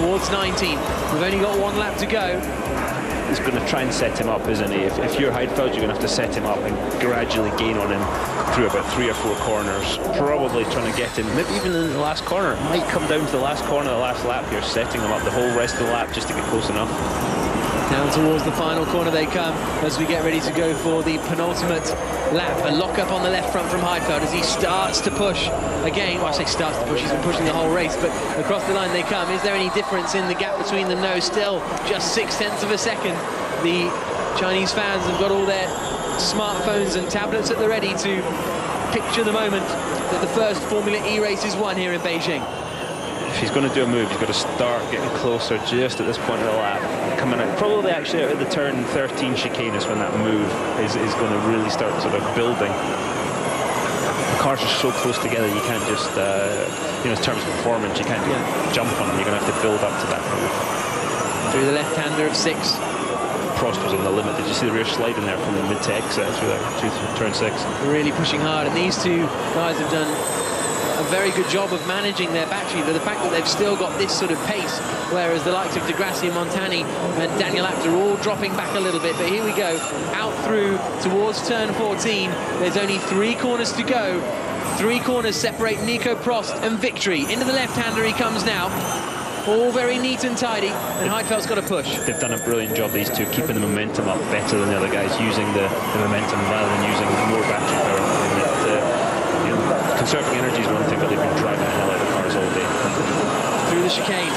towards 19. We've only got one lap to go. He's going to try and set him up, isn't he? If you're Heidfeld, you're going to have to set him up and gradually gain on him through about 3 or 4 corners, probably trying to get him, maybe even in the last corner. It might come down to the last corner, the last lap here, setting him up the whole rest of the lap just to get close enough. Down towards the final corner they come as we get ready to go for the penultimate lap. A lock-up on the left front from Heidfeld as he starts to push again. Well, I say starts to push, he's been pushing the whole race, but across the line they come. Is there any difference in the gap between them? No, still just 0.6 of a second. The Chinese fans have got all their smartphones and tablets at the ready to picture the moment that the first Formula E race is won here in Beijing. If he's going to do a move, he's got to start getting closer just at this point of the lap. Coming out, probably actually out of the turn 13 chicane is when that move is going to really start sort of building. The cars are so close together, you can't just, in terms of performance, you can't jump on them. You're going to have to build up to that move. Through the left-hander of 6. Prost was on the limit. Did you see the rear slide in there from the mid to exit through that turn 6? Really pushing hard, and these two guys have done a very good job of managing their battery, but the fact that they've still got this sort of pace, whereas the likes of De Grassi and Montani and Daniel Abt are all dropping back a little bit. But here we go, out through towards turn 14. There's only 3 corners to go. 3 corners separate Nico Prost and victory. Into the left-hander he comes now. All very neat and tidy, and Heidfeld's got to push. They've done a brilliant job, these two, keeping the momentum up better than the other guys, using the momentum rather than using more battery power. Conserving energy is one thing, but they've been driving the hell out of the cars all day. Through the chicane.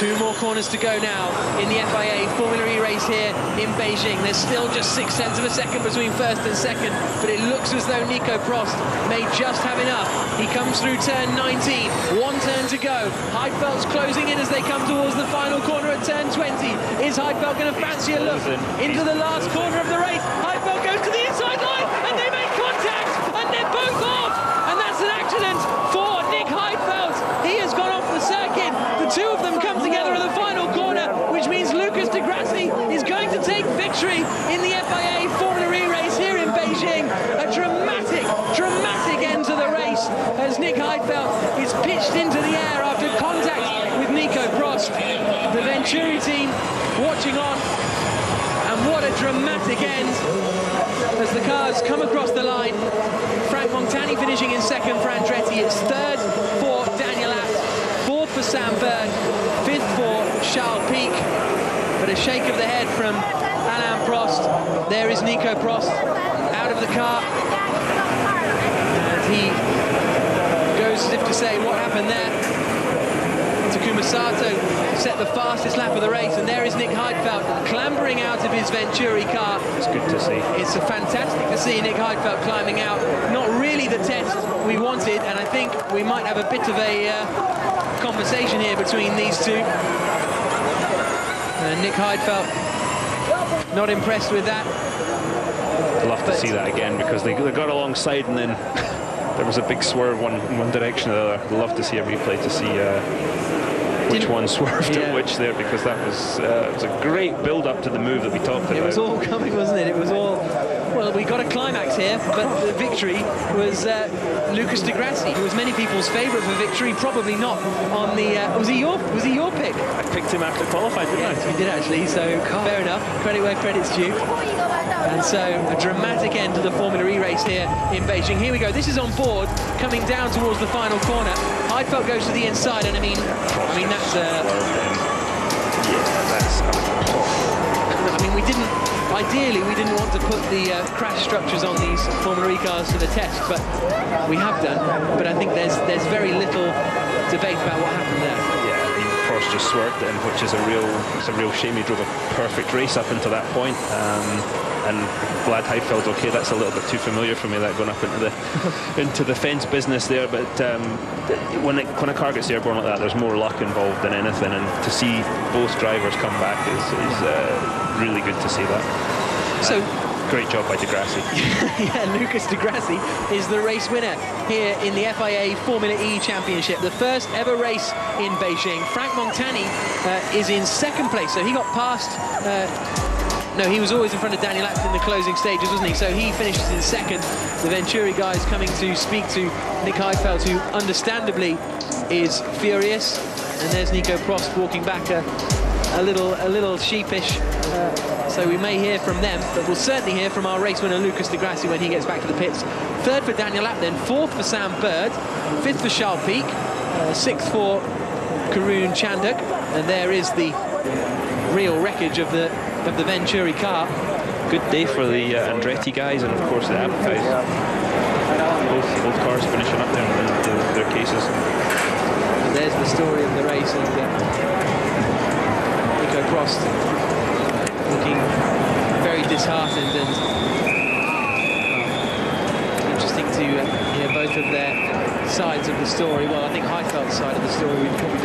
2 more corners to go now in the FIA Formula E race here in Beijing. There's still just 0.6 of a second between first and second, but it looks as though Nico Prost may just have enough. He comes through turn 19, 1 turn to go. Heidfeld's closing in as they come towards the final corner at turn 20. Is Heidfeld going to fancy a look into the last corner of the race? Heidfeld goes to the inside line, and they make contact, and they're both off, and that's an accident for Nick Heidfeld. He has gone off the circuit. The 2 of them come together in the final corner, which means Lucas de Grassi is going to take victory in the FIA Formula E race here in Beijing. A dramatic end to the race as Nick Heidfeld is pitched into the air after contact with Nico Prost. The Venturi team watching on, and what a dramatic end as the cars come across the line. Frank Montani finishing in 2nd for Andretti. It's 3rd for Daniel Abt, 4th for Sam Berg, 5th for Charles Pic. But a shake of the head from Alain Prost. There is Nico Prost out of the car, and he goes as if to say, what happened there? Takuma Sato set the fastest lap of the race, and there is Nick Heidfeld clambering out of his Venturi car. It's good to see. It's fantastic to see Nick Heidfeld climbing out. Not really the test we wanted, and I think we might have a bit of a conversation here between these two. And Nick Heidfeld not impressed with that. I'd love to see that again, because they got alongside and then there was a big swerve in one direction or the other. I'd love to see a replay to see which one swerved at which there, because that was it was a great build-up to the move that we talked about. It was all coming, wasn't it? It was all... Well, we got a climax here, but the victory was Lucas de Grassi, who was many people's favourite for victory. Probably not on the... was he your pick? I picked him after qualified, didn't I? Yes, you did actually, so fair enough. Credit where credit's due. And so a dramatic end to the Formula E race here in Beijing. Here we go. This is on board, coming down towards the final corner. Heidfeld goes to the inside, and I mean that's... I mean, ideally, we didn't want to put the crash structures on these Formula E cars to the test, but we have done. But I think there's very little debate about what happened there. Yeah, I mean, Prost just swerved in, which is a real shame. He drove a perfect race up until that point. And glad Heidfeld's okay. That's a little bit too familiar for me, that going up into the fence business there. But when a car gets airborne like that, there's more luck involved than anything. And to see both drivers come back is really good to see that. So great job by de Grassi. Yeah, Lucas de Grassi is the race winner here in the FIA Formula E Championship, the first ever race in Beijing. Frank Montani is in 2nd place, so he got past... No, he was always in front of Daniel Abt in the closing stages, wasn't he? So he finishes in 2nd. The Venturi guys coming to speak to Nick Heidfeld, who understandably is furious. And there's Nico Prost walking back a little sheepish. So we may hear from them, but we'll certainly hear from our race winner Lucas Di Grassi when he gets back to the pits. Third for Daniel Abt, then fourth for Sam Bird, fifth for Charles Pic, sixth for Karun Chanduk, and there is the real wreckage of the Venturi car. Good day for the Andretti guys, and of course the Abt guys. Both cars finishing up there in their cases. And there's the story of the race, and Nico Prost looking very disheartened, and interesting to hear both of their sides of the story. Well, I think Heidfeld's side of the story we probably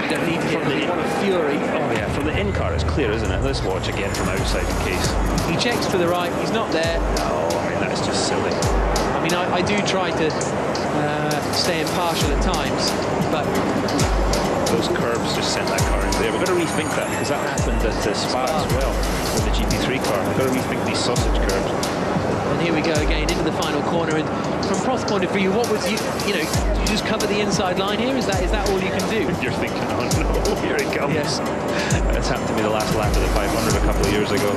don't need to hear. From one of fury. Oh yeah, from the in car it's clear, isn't it? Let's watch again from outside in case. He checks to the right, he's not there. Oh, I mean, that's just silly. I mean, I do try to stay impartial at times, but those curbs just sent that car in there. We've got to rethink that, because that happened at Spa as well with the GP3 car. We've got to rethink these sausage curbs. And here we go again into the final corner. And from Prost's point of view, what was you know, you just cover the inside line here? Is that all you can do? You're thinking, oh no, here it comes. Yes. It's happened to me the last lap of the 500 a couple of years ago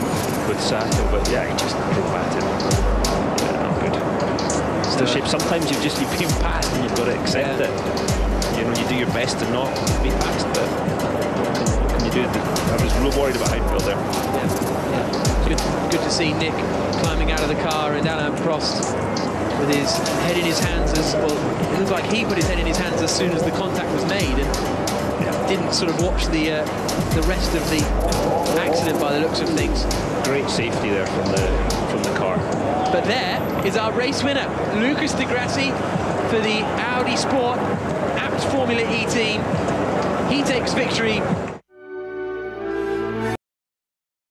with Sato, but yeah, he just drove at it. Yeah, not good. It's the shape. Sometimes you've been passed and you've got to accept it. You know, you do your best to not be passed, but what can you do? I was real worried about Heidfeld there. Yeah. Good to see Nick climbing out of the car, and Alain Prost with his head in his hands it looked like he put his head in his hands as soon as the contact was made, and didn't sort of watch the rest of the accident by the looks of things. Great safety there from the car. But there is our race winner, Lucas Di Grassi, for the Audi Sport Abt Formula E team. He takes victory